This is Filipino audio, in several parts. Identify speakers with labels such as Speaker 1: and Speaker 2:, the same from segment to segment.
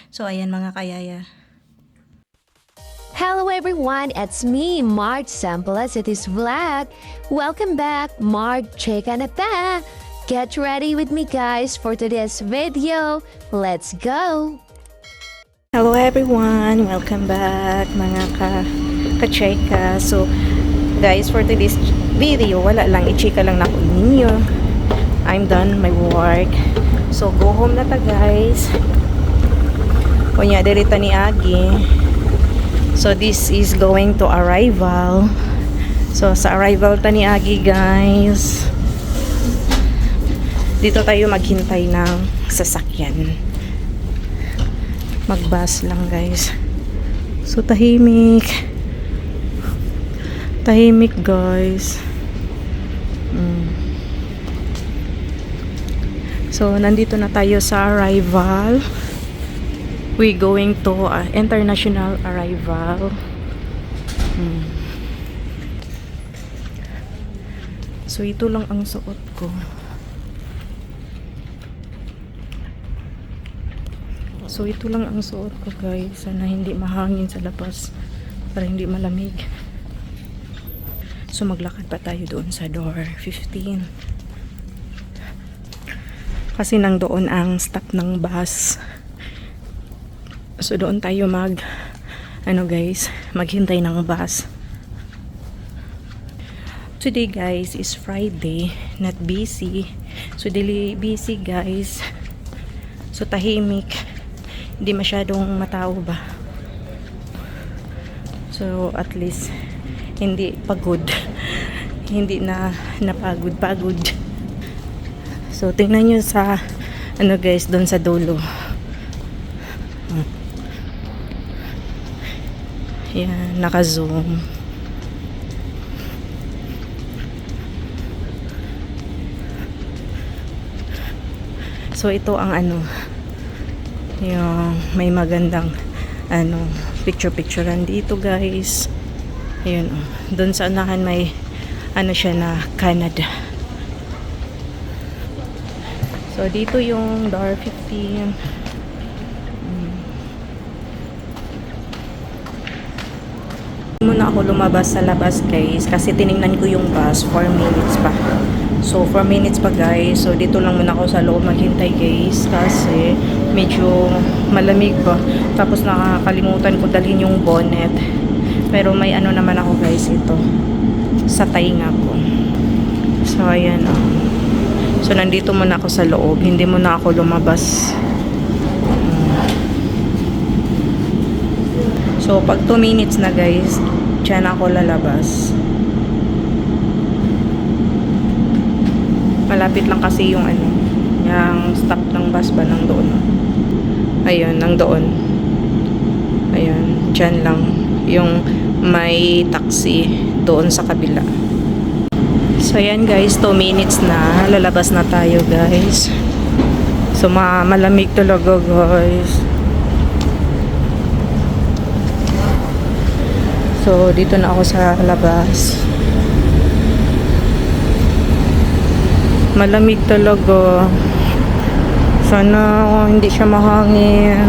Speaker 1: So, ayan mga kayaya.
Speaker 2: Hello everyone, it's me, Marge Sampelas. It is vlog. Welcome back, Marge Cheka na pa. Get ready with me guys for today's video. Let's go!
Speaker 1: Hello everyone! Welcome back mga ka-cheka. So, guys, for today's video, wala lang, i-chika lang na ako ninyo. I'm done my work. So, go home na ta guys. Kunya, dirita ni Agi. So, this is going to arrival. So, sa arrival ta ni Agi, guys. Dito tayo maghintay ng sasakyan. Mag-bus lang, guys. So, tahimik. Tahimik, guys. So, nandito na tayo sa arrival. We going to international arrival. So ito lang ang suot ko. So ito lang ang suot ko guys. Sana hindi mahangin sa labas. Para hindi malamig. So maglakad pa tayo doon sa door 15. Kasi nang doon ang stop ng bus. So doon tayo maghintay ng bus. Today guys is Friday, not busy. So daily busy guys. So tahimik. Hindi masyadong matao ba. So at least hindi pagod. Hindi na napagod-pagod. So tingnan nyo sa guys doon sa dulo. Yan, naka-zoom. So ito ang yung may magandang picture-picturean dito guys. Ayun doon sa unahan may siya na Canada. So dito yung door 15. Muna ako lumabas sa labas guys kasi tiningnan ko yung bus 4 minutes pa. So 4 minutes pa guys. So dito lang muna ako sa loob maghintay guys kasi medyo malamig pa. Tapos nakakalimutan ko dalhin yung bonnet. Pero may naman ako guys ito sa tainga ko. So ayan So nandito muna ako sa loob. Hindi muna ako lumabas. So, pag 2 minutes na guys, dyan ako lalabas. Malapit lang kasi yung yung stop ng bus ba nang doon. Ayun, nang doon. Ayun, dyan lang. Yung may taxi doon sa kabila. So, ayan guys, 2 minutes na. Lalabas na tayo guys. So, malamig talaga guys. So, dito na ako sa labas. Malamig talaga. Sana hindi siya mahangin.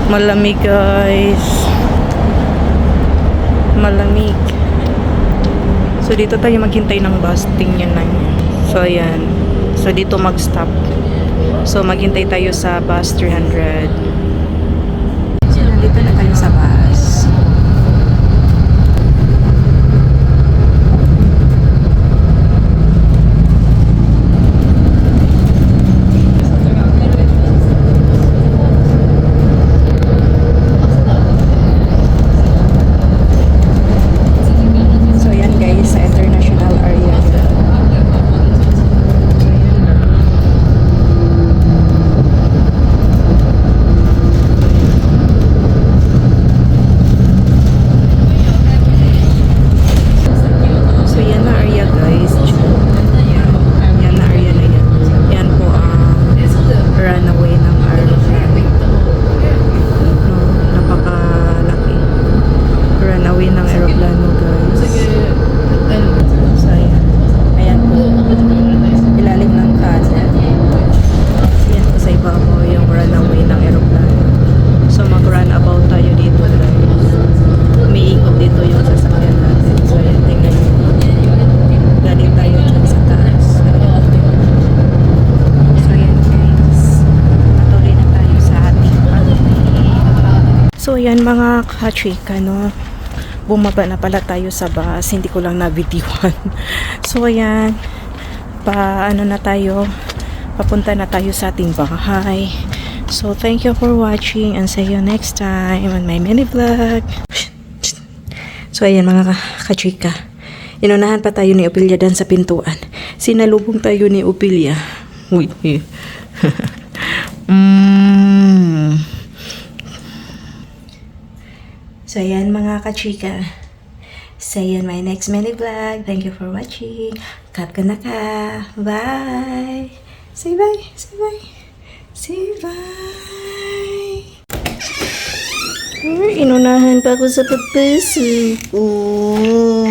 Speaker 1: Malamig guys. Malamig. So, dito tayo maghintay ng bus. Tingnan na niya. So, ayan. So, dito mag-stop. So, maghintay tayo sa bus 300. So, nandito na tayo sa bus. yan mga kachika, no? Bumaba na pala tayo sa bus. Hindi ko lang na-videoan. So, ayan. Ano na tayo. Papunta na tayo sa ating bahay. So, thank you for watching and see you next time on my mini vlog. So, ayan mga kachika. Inunahan pa tayo ni Opilia dan sa pintuan. Sinalubong tayo ni Opilia. Uy. So, ayan mga kachika. See you in my next mini vlog. Thank you for watching. Kap ka na ka. Bye. Say bye. Say bye. Say bye. Inunahan pa ako sa pagpasok. Oh.